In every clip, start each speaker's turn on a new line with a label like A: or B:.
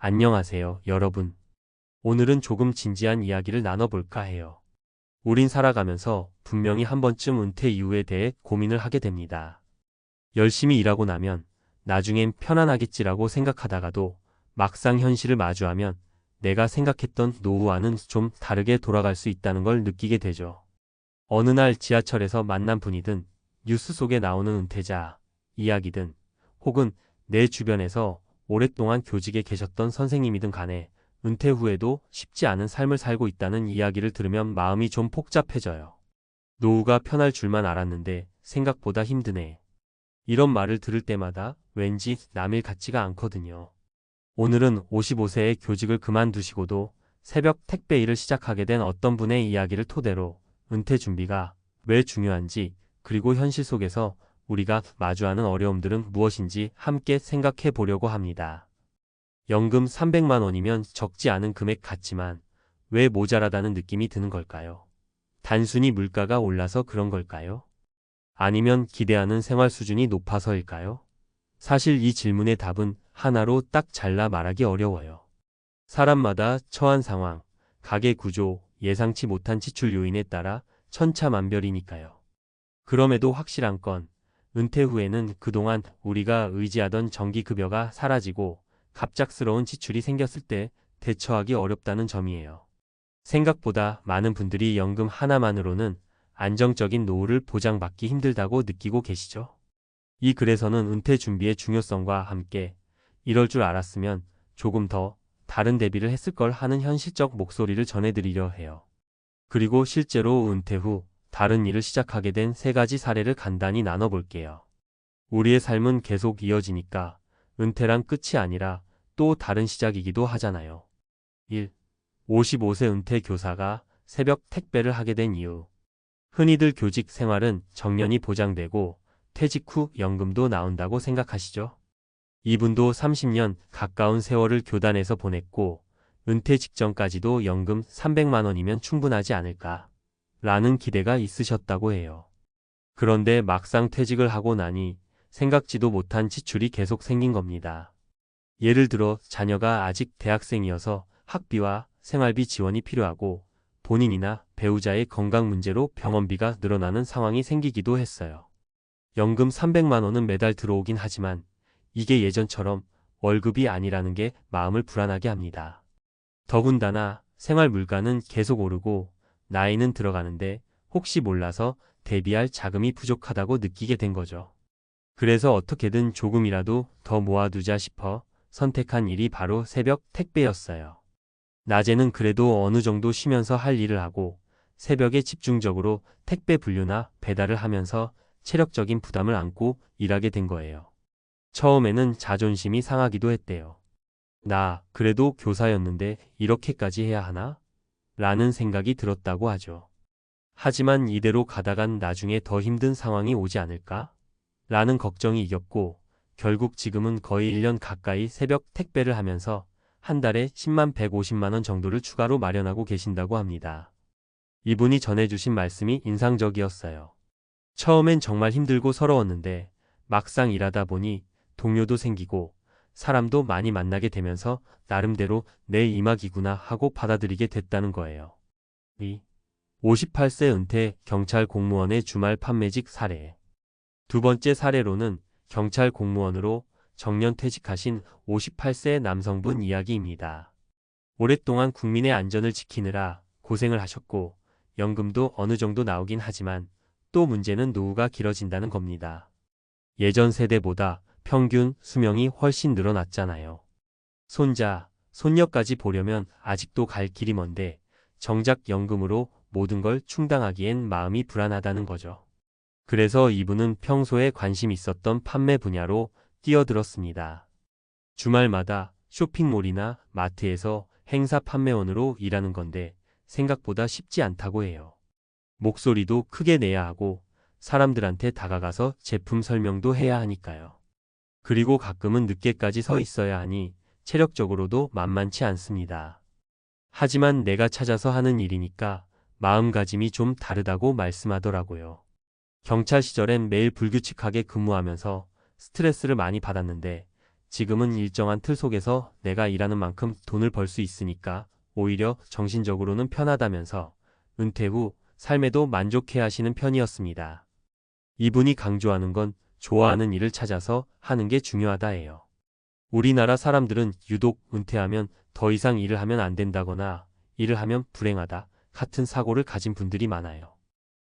A: 안녕하세요, 여러분. 오늘은 조금 진지한 이야기를 나눠볼까 해요. 우린 살아가면서 분명히 한 번쯤 은퇴 이후에 대해 고민을 하게 됩니다. 열심히 일하고 나면 나중엔 편안하겠지라고 생각하다가도 막상 현실을 마주하면 내가 생각했던 노후와는 좀 다르게 돌아갈 수 있다는 걸 느끼게 되죠. 어느 날 지하철에서 만난 분이든 뉴스 속에 나오는 은퇴자 이야기든 혹은 내 주변에서 오랫동안 교직에 계셨던 선생님이든 간에 은퇴 후에도 쉽지 않은 삶을 살고 있다는 이야기를 들으면 마음이 좀 복잡해져요. 노후가 편할 줄만 알았는데 생각보다 힘드네. 이런 말을 들을 때마다 왠지 남일 같지가 않거든요. 오늘은 55세의 교직을 그만두시고도 새벽 택배 일을 시작하게 된 어떤 분의 이야기를 토대로 은퇴 준비가 왜 중요한지, 그리고 현실 속에서 우리가 마주하는 어려움들은 무엇인지 함께 생각해 보려고 합니다. 연금 300만 원이면 적지 않은 금액 같지만 왜 모자라다는 느낌이 드는 걸까요? 단순히 물가가 올라서 그런 걸까요? 아니면 기대하는 생활 수준이 높아서일까요? 사실 이 질문의 답은 하나로 딱 잘라 말하기 어려워요. 사람마다 처한 상황, 가계 구조, 예상치 못한 지출 요인에 따라 천차만별이니까요. 그럼에도 확실한 건 은퇴 후에는 그동안 우리가 의지하던 정기급여가 사라지고 갑작스러운 지출이 생겼을 때 대처하기 어렵다는 점이에요. 생각보다 많은 분들이 연금 하나만으로는 안정적인 노후를 보장받기 힘들다고 느끼고 계시죠? 이 글에서는 은퇴 준비의 중요성과 함께 이럴 줄 알았으면 조금 더 다른 대비를 했을 걸 하는 현실적 목소리를 전해드리려 해요. 그리고 실제로 은퇴 후 다른 일을 시작하게 된 세 가지 사례를 간단히 나눠볼게요. 우리의 삶은 계속 이어지니까 은퇴란 끝이 아니라 또 다른 시작이기도 하잖아요. 1. 55세 은퇴 교사가 새벽 택배를 하게 된 이유. 흔히들 교직 생활은 정년이 보장되고 퇴직 후 연금도 나온다고 생각하시죠? 이분도 30년 가까운 세월을 교단에서 보냈고 은퇴 직전까지도 연금 300만 원이면 충분하지 않을까 라는 기대가 있으셨다고 해요. 그런데 막상 퇴직을 하고 나니 생각지도 못한 지출이 계속 생긴 겁니다. 예를 들어 자녀가 아직 대학생이어서 학비와 생활비 지원이 필요하고 본인이나 배우자의 건강 문제로 병원비가 늘어나는 상황이 생기기도 했어요. 연금 300만 원은 매달 들어오긴 하지만 이게 예전처럼 월급이 아니라는 게 마음을 불안하게 합니다. 더군다나 생활 물가는 계속 오르고 나이는 들어가는데 혹시 몰라서 대비할 자금이 부족하다고 느끼게 된 거죠. 그래서 어떻게든 조금이라도 더 모아두자 싶어 선택한 일이 바로 새벽 택배였어요. 낮에는 그래도 어느 정도 쉬면서 할 일을 하고 새벽에 집중적으로 택배 분류나 배달을 하면서 체력적인 부담을 안고 일하게 된 거예요. 처음에는 자존심이 상하기도 했대요. 나 그래도 교사였는데 이렇게까지 해야 하나? 라는 생각이 들었다고 하죠. 하지만 이대로 가다간 나중에 더 힘든 상황이 오지 않을까? 라는 걱정이 이겼고 결국 지금은 거의 1년 가까이 새벽 택배를 하면서 한 달에 10만 150만 원 정도를 추가로 마련하고 계신다고 합니다. 이분이 전해주신 말씀이 인상적이었어요. 처음엔 정말 힘들고 서러웠는데 막상 일하다 보니 동료도 생기고 사람도 많이 만나게 되면서 나름대로 내 이막이구나 하고 받아들이게 됐다는 거예요. 2. 58세 은퇴 경찰 공무원의 주말 판매직 사례. 두 번째 사례로는 경찰 공무원으로 정년 퇴직하신 58세 남성분 이야기입니다. 오랫동안 국민의 안전을 지키느라 고생을 하셨고 연금도 어느 정도 나오긴 하지만 또 문제는 노후가 길어진다는 겁니다. 예전 세대보다 평균 수명이 훨씬 늘어났잖아요. 손자, 손녀까지 보려면 아직도 갈 길이 먼데 정작 연금으로 모든 걸 충당하기엔 마음이 불안하다는 거죠. 그래서 이분은 평소에 관심 있었던 판매 분야로 뛰어들었습니다. 주말마다 쇼핑몰이나 마트에서 행사 판매원으로 일하는 건데 생각보다 쉽지 않다고 해요. 목소리도 크게 내야 하고 사람들한테 다가가서 제품 설명도 해야 하니까요. 그리고 가끔은 늦게까지 서 있어야 하니 체력적으로도 만만치 않습니다. 하지만 내가 찾아서 하는 일이니까 마음가짐이 좀 다르다고 말씀하더라고요. 경찰 시절엔 매일 불규칙하게 근무하면서 스트레스를 많이 받았는데 지금은 일정한 틀 속에서 내가 일하는 만큼 돈을 벌 수 있으니까 오히려 정신적으로는 편하다면서 은퇴 후 삶에도 만족해 하시는 편이었습니다. 이분이 강조하는 건 좋아하는 일을 찾아서 하는 게 중요하다예요. 우리나라 사람들은 유독 은퇴하면 더 이상 일을 하면 안 된다거나 일을 하면 불행하다 같은 사고를 가진 분들이 많아요.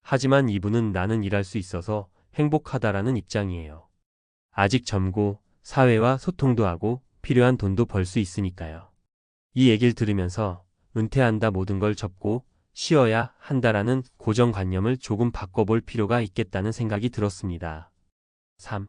A: 하지만 이분은 나는 일할 수 있어서 행복하다라는 입장이에요. 아직 젊고 사회와 소통도 하고 필요한 돈도 벌 수 있으니까요. 이 얘기를 들으면서 은퇴한다 모든 걸 접고 쉬어야 한다라는 고정관념을 조금 바꿔볼 필요가 있겠다는 생각이 들었습니다. 3.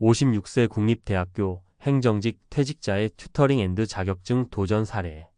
A: 56세 국립대학교 행정직 퇴직자의 튜터링 앤드 자격증 도전 사례.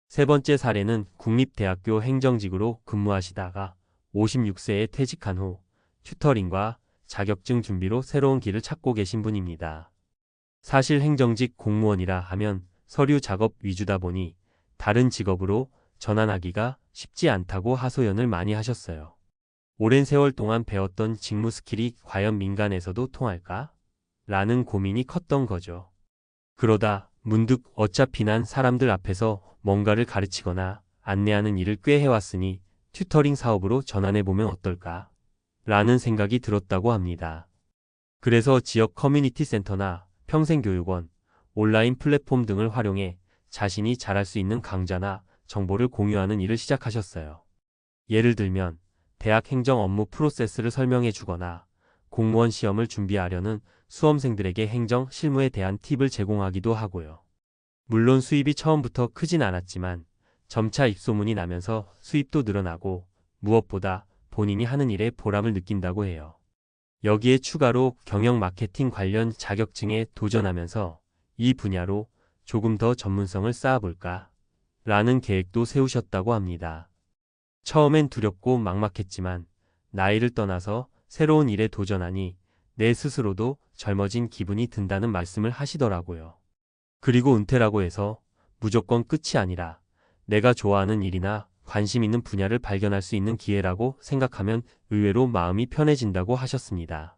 A: 세 번째 사례는 국립대학교 행정직으로 근무하시다가 56세에 퇴직한 후 튜터링과 자격증 준비로 새로운 길을 찾고 계신 분입니다. 사실 행정직 공무원이라 하면 서류 작업 위주다 보니 다른 직업으로 전환하기가 쉽지 않다고 하소연을 많이 하셨어요. 오랜 세월 동안 배웠던 직무 스킬이 과연 민간에서도 통할까? 라는 고민이 컸던 거죠. 그러다 문득 어차피 난 사람들 앞에서 뭔가를 가르치거나 안내하는 일을 꽤 해왔으니 튜터링 사업으로 전환해보면 어떨까? 라는 생각이 들었다고 합니다. 그래서 지역 커뮤니티 센터나 평생교육원, 온라인 플랫폼 등을 활용해 자신이 잘할 수 있는 강좌나 정보를 공유하는 일을 시작하셨어요. 예를 들면 대학 행정 업무 프로세스를 설명해 주거나 공무원 시험을 준비하려는 수험생들에게 행정 실무에 대한 팁을 제공하기도 하고요. 물론 수입이 처음부터 크진 않았지만 점차 입소문이 나면서 수입도 늘어나고 무엇보다 본인이 하는 일에 보람을 느낀다고 해요. 여기에 추가로 경영 마케팅 관련 자격증에 도전하면서 이 분야로 조금 더 전문성을 쌓아볼까 라는 계획도 세우셨다고 합니다. 처음엔 두렵고 막막했지만 나이를 떠나서 새로운 일에 도전하니 내 스스로도 젊어진 기분이 든다는 말씀을 하시더라고요. 그리고 은퇴라고 해서 무조건 끝이 아니라 내가 좋아하는 일이나 관심 있는 분야를 발견할 수 있는 기회라고 생각하면 의외로 마음이 편해진다고 하셨습니다.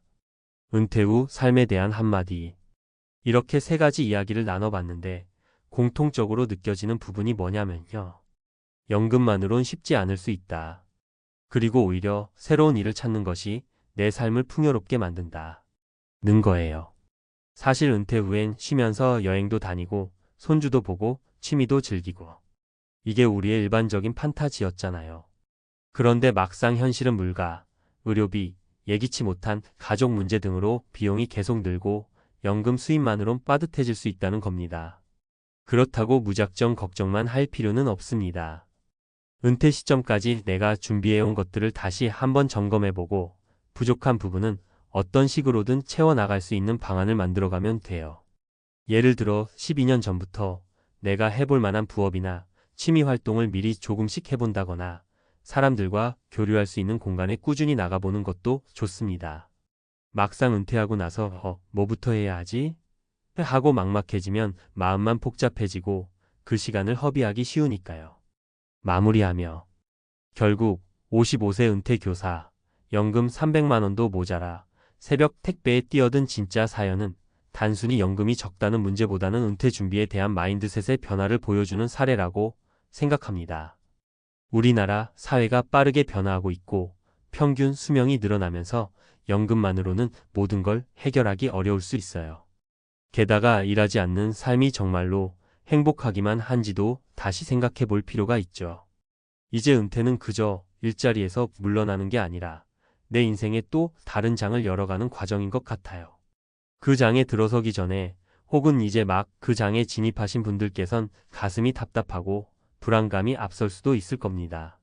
A: 은퇴 후 삶에 대한 한마디. 이렇게 세 가지 이야기를 나눠봤는데 공통적으로 느껴지는 부분이 뭐냐면요. 연금만으론 쉽지 않을 수 있다. 그리고 오히려 새로운 일을 찾는 것이 내 삶을 풍요롭게 만든다. 는 거예요. 사실 은퇴 후엔 쉬면서 여행도 다니고 손주도 보고 취미도 즐기고 이게 우리의 일반적인 판타지였잖아요. 그런데 막상 현실은 물가, 의료비, 예기치 못한 가족 문제 등으로 비용이 계속 늘고 연금 수입만으론 빠듯해질 수 있다는 겁니다. 그렇다고 무작정 걱정만 할 필요는 없습니다. 은퇴 시점까지 내가 준비해온 것들을 다시 한번 점검해보고 부족한 부분은 어떤 식으로든 채워나갈 수 있는 방안을 만들어가면 돼요. 예를 들어 12년 전부터 내가 해볼 만한 부업이나 취미 활동을 미리 조금씩 해본다거나 사람들과 교류할 수 있는 공간에 꾸준히 나가보는 것도 좋습니다. 막상 은퇴하고 나서 뭐부터 해야 하지? 하고 막막해지면 마음만 복잡해지고 그 시간을 허비하기 쉬우니까요. 마무리하며 결국 55세 은퇴 교사, 연금 300만 원도 모자라 새벽 택배에 뛰어든 진짜 사연은 단순히 연금이 적다는 문제보다는 은퇴 준비에 대한 마인드셋의 변화를 보여주는 사례라고 생각합니다. 우리나라 사회가 빠르게 변화하고 있고 평균 수명이 늘어나면서 연금만으로는 모든 걸 해결하기 어려울 수 있어요. 게다가 일하지 않는 삶이 정말로 행복하기만 한지도 다시 생각해 볼 필요가 있죠. 이제 은퇴는 그저 일자리에서 물러나는 게 아니라 내 인생의 또 다른 장을 열어가는 과정인 것 같아요. 그 장에 들어서기 전에 혹은 이제 막 그 장에 진입하신 분들께선 가슴이 답답하고 불안감이 앞설 수도 있을 겁니다.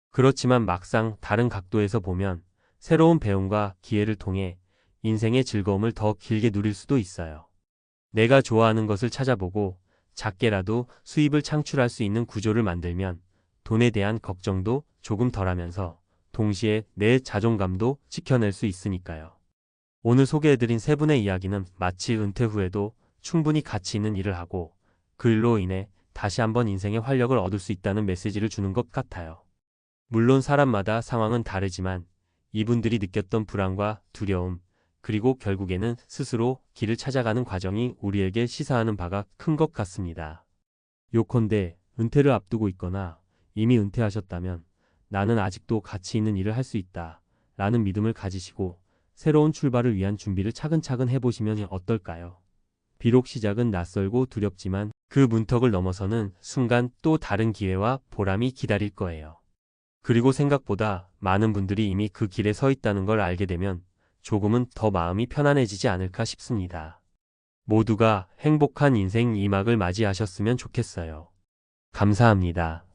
A: 그렇지만 막상 다른 각도에서 보면 새로운 배움과 기회를 통해 인생의 즐거움을 더 길게 누릴 수도 있어요. 내가 좋아하는 것을 찾아보고 작게라도 수입을 창출할 수 있는 구조를 만들면 돈에 대한 걱정도 조금 덜하면서 동시에 내 자존감도 지켜낼 수 있으니까요. 오늘 소개해드린 세 분의 이야기는 마치 은퇴 후에도 충분히 가치 있는 일을 하고 그 일로 인해 다시 한번 인생의 활력을 얻을 수 있다는 메시지를 주는 것 같아요. 물론 사람마다 상황은 다르지만 이분들이 느꼈던 불안과 두려움, 그리고 결국에는 스스로 길을 찾아가는 과정이 우리에게 시사하는 바가 큰 것 같습니다. 요컨대 은퇴를 앞두고 있거나 이미 은퇴하셨다면 나는 아직도 가치 있는 일을 할 수 있다 라는 믿음을 가지시고 새로운 출발을 위한 준비를 차근차근 해보시면 어떨까요? 비록 시작은 낯설고 두렵지만 그 문턱을 넘어서는 순간 또 다른 기회와 보람이 기다릴 거예요. 그리고 생각보다 많은 분들이 이미 그 길에 서 있다는 걸 알게 되면 조금은 더 마음이 편안해지지 않을까 싶습니다. 모두가 행복한 인생 2막을 맞이하셨으면 좋겠어요. 감사합니다.